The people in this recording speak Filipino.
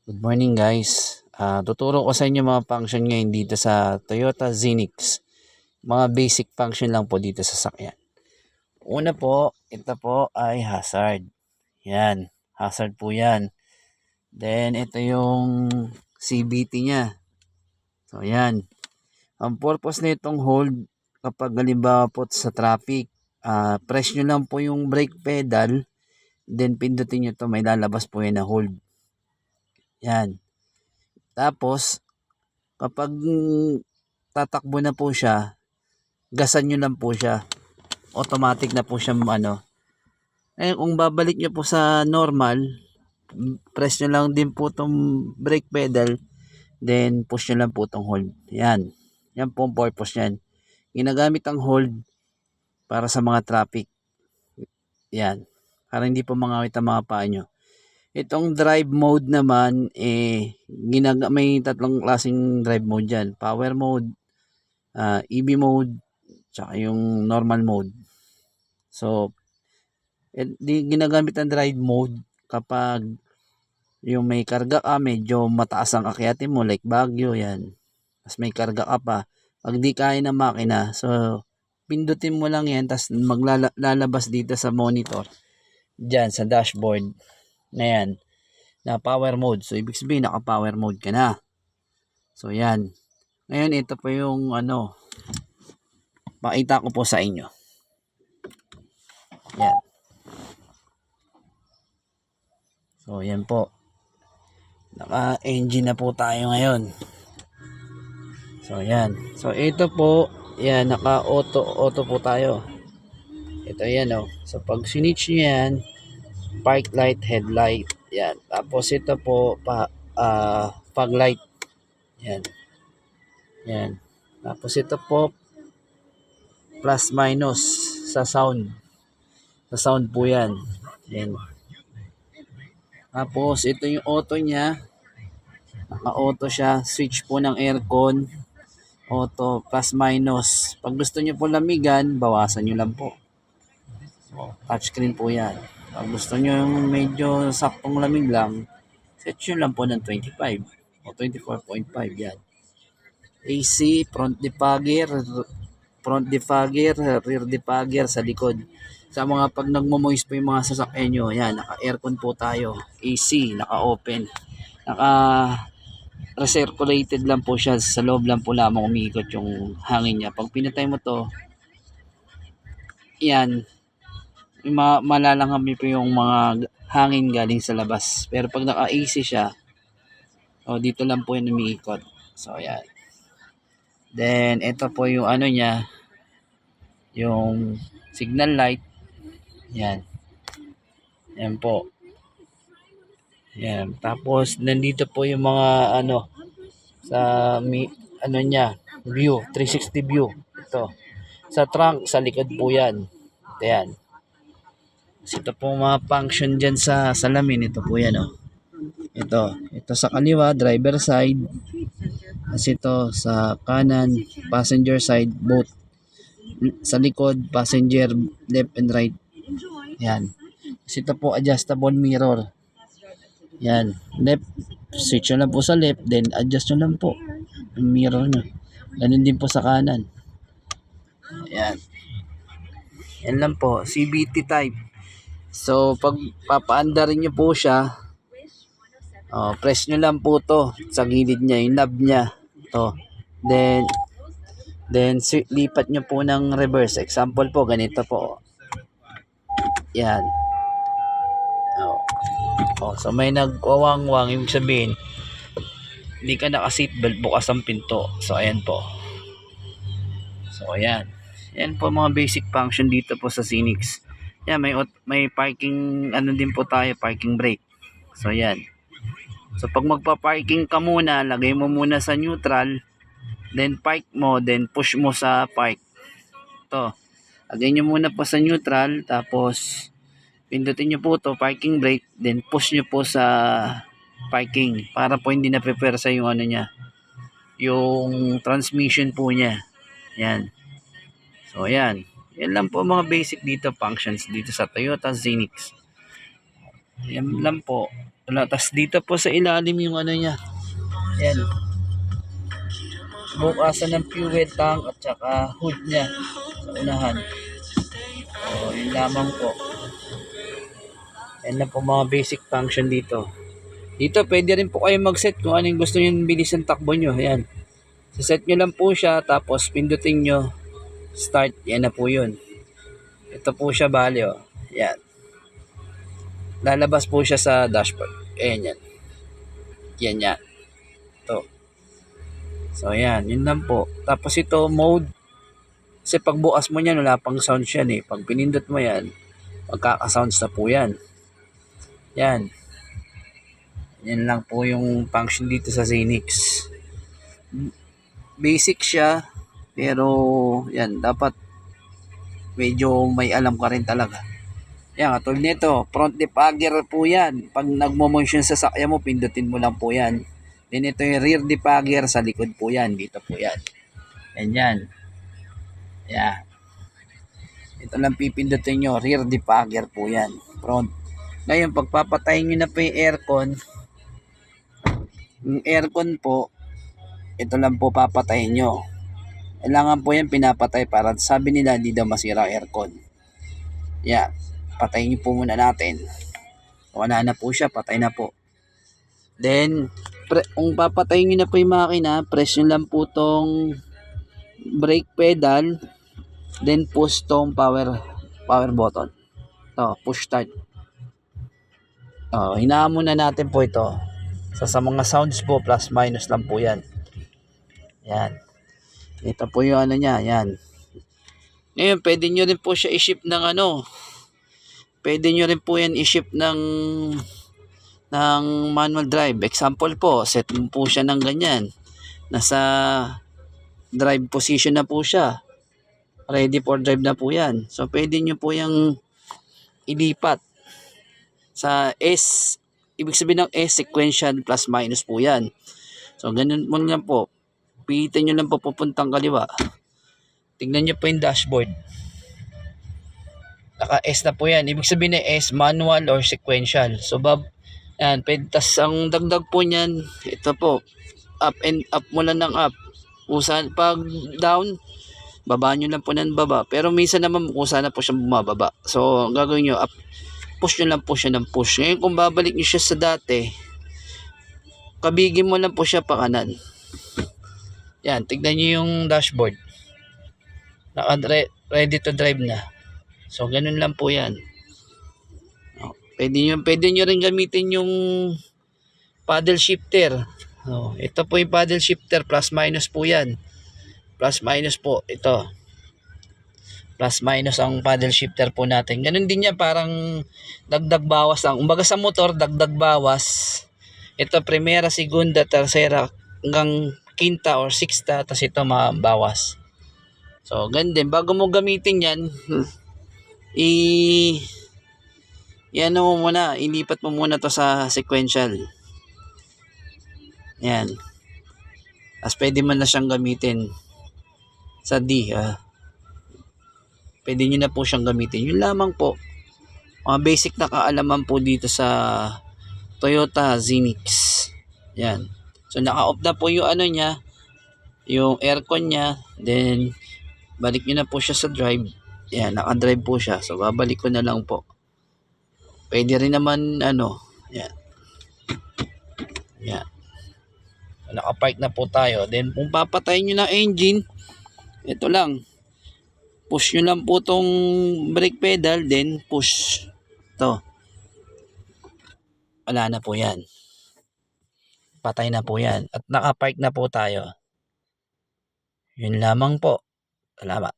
Good morning guys. Tuturo ko sa inyo mga function ngayon dito sa Toyota Zenix. Mga basic function lang po dito sa sakyan. Una po, ito po ay hazard. Yan, hazard po yan. Then ito yung CVT niya. So yan. Ang purpose na itong hold kapag halimbawa po sa traffic, press nyo lang po yung brake pedal, then pindutin nyo to, may lalabas po yan na hold. Yan. Tapos, kapag tatakbo na po siya, gasan nyo lang po siya. Automatic na po siya kung babalik nyo po sa normal, press nyo lang din po itong brake pedal, then push nyo lang po itong hold. Yan. Yan po ang purpose nyan. Ginagamit ang hold para sa mga traffic. Yan. Para hindi po mangawit ang mga paa nyo. Itong drive mode naman, may tatlong klaseng drive mode dyan. Power mode, EV mode, tsaka yung normal mode. So, ginagamit ang drive mode kapag yung may karga ka, medyo mataas ang akyatin mo, like Baguio, yan. Tapos may karga ka pa. Pag di kaya ng makina, so, pindutin mo lang yan, tapos maglalabas dito sa monitor. Dyan, sa dashboard na yan, na power mode. So, ibig sabihin, naka-power mode ka na. So, yan. Ngayon, ito po yung pakita ko po sa inyo. Yan. So, yan po. Naka-engine na po tayo ngayon. So, yan. So, ito po, yan, naka-auto po tayo. Ito yan, oh. So, pag sinitch nyo yan, park light, headlight. Yan. Tapos, ito po, fog light. Yan. Yan. Tapos, ito po, plus minus sa sound. Sa sound po yan. Yan. Tapos, ito yung auto niya. Naka-auto siya. Switch po ng aircon. Auto, plus minus. Pag gusto nyo po lamigan, bawasan nyo lang po. So, touchscreen po yan. Pag gusto nyo yung medyo saktong lamig lang, set nyo lang po ng 25 o 24.5 yan. AC, front defogger, rear defogger sa likod. Sa mga pag nagmo-moist po yung mga sasakyan nyo, yan, naka-aircon po tayo. AC, naka-open. Recirculated lang po siya. Sa loob lang po lamang umiikot yung hangin niya. Pag pinatay mo to, yan, malalangham po yung mga hangin galing sa labas. Pero pag naka-AC siya, dito lang po yung umiikot. So, yan. Then, ito po yung niya, yung signal light. Yan. Yan po. Yan. Tapos, nandito po yung mga sa niya, view, 360 view. Ito. Sa trunk, sa likod po yan. Ito yan. Ito po mga function dyan sa salamin. Ito po yan, oh. Ito sa kaliwa, driver side. Kasi ito sa kanan, passenger side, both. Sa likod, passenger left and right. Yan. Kasi ito po, adjustable mirror. Yan. Left, switch nyo lang po sa left, then adjust nyo lang po yung mirror nyo. Ganun din po sa kanan. Yan. Yan lang po, CVT type. So, pag papaandarin nyo po siya, press nyo lang po to sa gilid niya, yung knob niya. To. Then lipat nyo po ng reverse. Example po, ganito po. Yan. So may nagwawang-wang, ibig sabihin, hindi ka naka-seatbelt, bukas ang pinto. So, ayan po. So, ayan. Yan po mga basic function dito po sa Zenix. Yan, may parking, din po tayo, parking brake. So, ayan. So, pag magpa-parking ka muna, lagay mo muna sa neutral, then park mo, then push mo sa park. Ito. Lagay nyo muna po sa neutral, tapos pindutin nyo po to parking brake, then push nyo po sa parking para po hindi napepersa yung niya, yung transmission po niya. Yan. So, ayan. Yan lang po mga basic dito functions dito sa Toyota Zenix. Yan lang po. Wala. Tas dito po sa ilalim yung ano niya. Yan. Bukasan ng fuel tank at saka hood niya sa unahan. So, yun lamang po. Yan na po mga basic function dito. Dito pwede rin po kayo mag-set kung ano yung gusto nyo bilis ng takbo nyo. Ayan. Set nyo lang po siya tapos pindutin nyo start. Yan na po yun. Ito po siya bali oh. Yan. Lalabas po siya sa dashboard. Ayan yan. Yan yan. Ito. So yan. Yun lang po. Tapos ito mode. Kasi pagbukas mo yan wala pang sounds yan eh. Pag pinindot mo yan magkaka-sounds na po yan. Yan. Yan lang po yung function dito sa Zenix. Basic siya. Pero yan. Dapat medyo may alam ka rin talaga. Yan. Katulad nito. Front defogger po yan. Pag nagmo-motion sa sakya mo, pindutin mo lang po yan. Then ito yung rear defogger. Sa likod po yan. Dito po yan. Yan yan. Yan. Ito lang pipindutin nyo. Rear defogger po yan. Front. Ngayon, pagpapatayin nyo na po yung aircon po, ito lang po papatayin nyo. Kailangan po yan pinapatay para sabi nila hindi daw masira aircon. Yan. Patayin nyo po muna natin. Wala na po siya. Patay na po. Then, kung papatayin nyo na po yung makina, press nyo lang po tong brake pedal. Then, push tong power button. To, push start. Hinaan muna natin po ito. Sa mga sounds po, plus minus lang po yan. Yan. Ito po yung ano niya. Yan. Ngayon, pwede nyo rin po siya i-ship ng ano. Pwede nyo rin po yan i-ship ng manual drive. Example po, set mo po siya ng ganyan. Nasa drive position na po siya. Ready for drive na po yan. So, pwede nyo po yung ilipat sa S. Ibig sabihin ng S, sequential plus minus po yan. So, ganun mo lang po. Pilitin nyo lang po pupuntang kaliwa. Tingnan nyo po yung dashboard. Naka-S na po yan. Ibig sabihin ng S, manual or sequential. So, yan. Tas ang dagdag po niyan, ito po. Up and up mo lang ng up. Pag down, baba nyo lang po ng baba. Pero minsan naman kusa na po siyang bumababa. So, ang gagawin nyo, up, push nyo lang po siya ng push. Ngayon, kung babalik nyo siya sa dati, kabigin mo lang po siya pa kanan. Yan, tignan nyo yung dashboard. Ready to drive na. So, ganun lang po yan. Pwede nyo rin gamitin yung paddle shifter. Ito po yung paddle shifter, plus minus po yan. Plus minus po, ito. Plus minus ang paddle shifter po natin. Ganun din yan, parang dagdag bawas lang. Kumbaga sa motor, dagdag bawas. Ito, primera, segunda, tercera, hanggang quinta or sixta, tas ito mabawas. So, ganun din. Bago mo gamitin yan, yan mo muna, ilipat mo muna to sa sequential. Yan. As pwede mo na siyang gamitin sa D. Pwede nyo na po siyang gamitin. Yun lamang po. Mga basic na kaalaman po dito sa Toyota Zenix. Yan. So, naka-off na po yung ano niya, yung aircon niya. Then, balik nyo na po siya sa drive. Yan, naka-drive po siya. So, babalik ko na lang po. Pwede rin naman, yan. Yan. Naka-park na po tayo. Then, kung papatayin nyo ng engine, ito lang. Push nyo lang po tong brake pedal, then push. Ito. Wala na po yan. Patay na po yan. At naka-park na po tayo. Yun lamang po. Salamat.